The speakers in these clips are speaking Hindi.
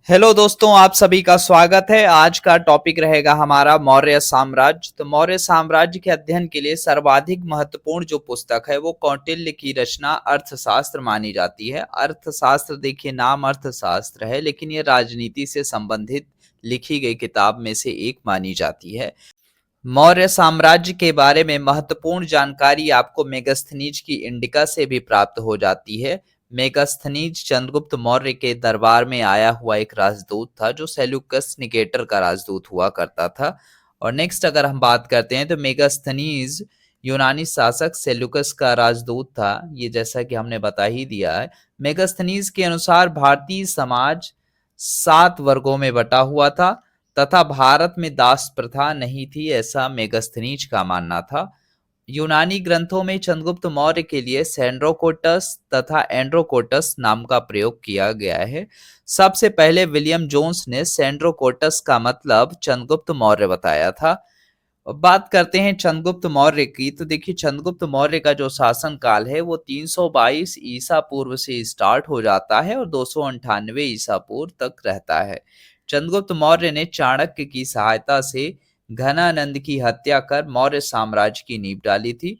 हेलो दोस्तों, आप सभी का स्वागत है। आज का टॉपिक रहेगा हमारा मौर्य साम्राज्य। तो मौर्य साम्राज्य के अध्ययन के लिए सर्वाधिक महत्वपूर्ण जो पुस्तक है वो कौटिल्य की रचना अर्थशास्त्र मानी जाती है। अर्थशास्त्र देखिए, नाम अर्थशास्त्र है लेकिन ये राजनीति से संबंधित लिखी गई किताब में से एक मानी जाती है। मौर्य साम्राज्य के बारे में महत्वपूर्ण जानकारी आपको मेगास्थनीज की इंडिका से भी प्राप्त हो जाती है। मेगास्थनीज चंद्रगुप्त मौर्य के दरबार में आया हुआ एक राजदूत था जो सेल्यूकस निकेटर का राजदूत हुआ करता था। और नेक्स्ट अगर हम बात करते हैं तो मेगास्थनीज यूनानी शासक सेल्यूकस का राजदूत था, ये जैसा कि हमने बता ही दिया है। मेगास्थनीज के अनुसार भारतीय समाज 7 वर्गों में बटा हुआ था तथा भारत में दास प्रथा नहीं थी, ऐसा मेगास्थनीज का मानना था। यूनानी ग्रंथों में चंद्रगुप्त मौर्य के लिए सेंड्रोकोटस तथा एंड्रोकोटस नाम का प्रयोग किया गया है। सबसे पहले विलियम जोन्स ने सेंड्रोकोटस का मतलब चंद्रगुप्त मौर्य बताया था। अब बात करते हैं चंद्रगुप्त मौर्य की, तो देखिए चंद्रगुप्त मौर्य का जो शासन काल है वो 322 ईसा पूर्व से स्टार्ट हो जाता है और 298 ईसा पूर्व तक रहता है। चंद्रगुप्त मौर्य ने चाणक्य की सहायता से घनानंद की हत्या कर मौर्य साम्राज्य की नींव डाली थी।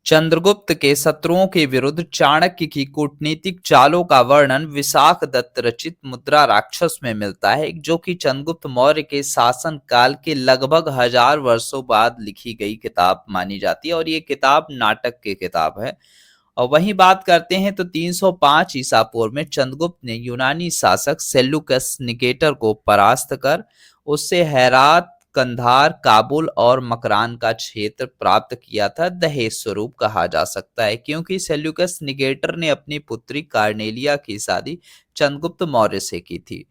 चंद्रगुप्त के शत्रुओं के विरुद्ध चाणक्य की कूटनीतिक चालों का वर्णन विशाख दत्त रचित मुद्रा राक्षस में मिलता है, जो कि चंद्रगुप्त मौर्य के शासन काल के लगभग 1000 वर्षों बाद लिखी गई किताब मानी जाती है और ये किताब नाटक की किताब है। और वहीं बात करते हैं तो 305 ईसा पूर्व में चंद्रगुप्त ने यूनानी शासक सेल्यूकस निकेटर को परास्त कर उससे हेरात, कंधार, काबुल और मकरान का क्षेत्र प्राप्त किया था। दहेज स्वरूप कहा जा सकता है क्योंकि सेल्यूकस निकेटर ने अपनी पुत्री कार्नेलिया की शादी चंद्रगुप्त मौर्य से की थी।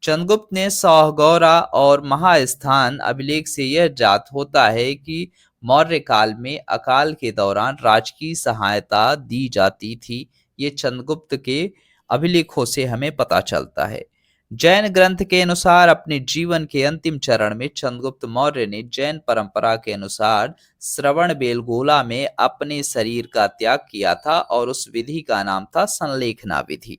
चंद्रगुप्त ने सौगौरा और महास्थान अभिलेख से यह ज्ञात होता है कि मौर्य काल में अकाल के दौरान राजकीय सहायता दी जाती थी। ये चंद्रगुप्त के अभिलेखों से हमें पता चलता है। जैन ग्रंथ के अनुसार अपने जीवन के अंतिम चरण में चंद्रगुप्त मौर्य ने जैन परंपरा के अनुसार श्रवण बेलगोला में अपने शरीर का त्याग किया था और उस विधि का नाम था संलेखना विधि।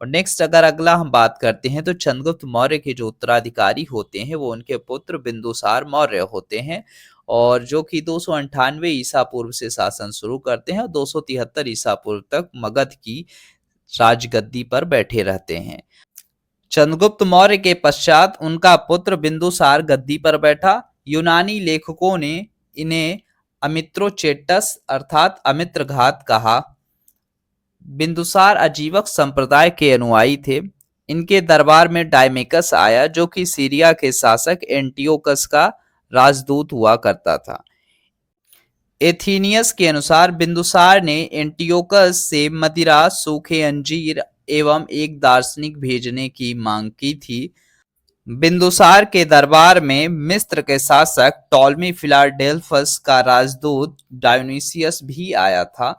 और नेक्स्ट अगर अगला हम बात करते हैं तो चंद्रगुप्त मौर्य के जो उत्तराधिकारी होते हैं वो उनके पुत्र बिंदुसार मौर्य होते हैं और जो कि 298 ईसा पूर्व से शासन शुरू करते हैं और 273 ईसा पूर्व तक मगध की राजगद्दी पर बैठे रहते हैं। चंद्रगुप्त मौर्य के पश्चात उनका पुत्र बिंदुसार गद्दी पर बैठा। यूनानी लेखकों ने इन्हें अमित्रोचेटस अर्थात अमित्रघात कहा। बिंदुसार अजीवक संप्रदाय के अनुयायी थे। इनके दरबार में डायमेकस आया जो कि सीरिया के शासक एंटियोकस का राजदूत हुआ करता था। एथीनियस के अनुसार बिंदुसार ने एंटियोकस से मदिरा, सूखे अंजीर एवं एक दार्शनिक भेजने की मांग की थी। बिंदुसार के दरबार में मिस्र के शासक टॉलमी फिलाडेल्फस का राजदूत डायोनिसियस भी आया था।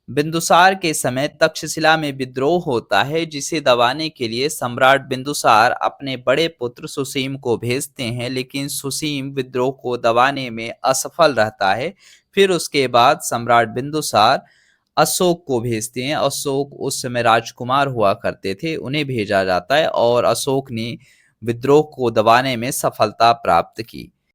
बिंदुसार के समय तक्षशिला में विद्रोह होता है जिसे दबाने के लिए सम्राट बिंदुसार अपने बड़े पुत्र सुसीम को भेजते हैं, लेकिन सुसीम विद्रोह को दबाने में असफल रहता है। फिर उसके बाद सम्राट बिंदुसार अशोक को भेजते हैं। अशोक उस समय राजकुमार हुआ करते थे, उन्हें भेजा जाता है और अशोक ने विद्रोह को दबाने में सफलता प्राप्त की।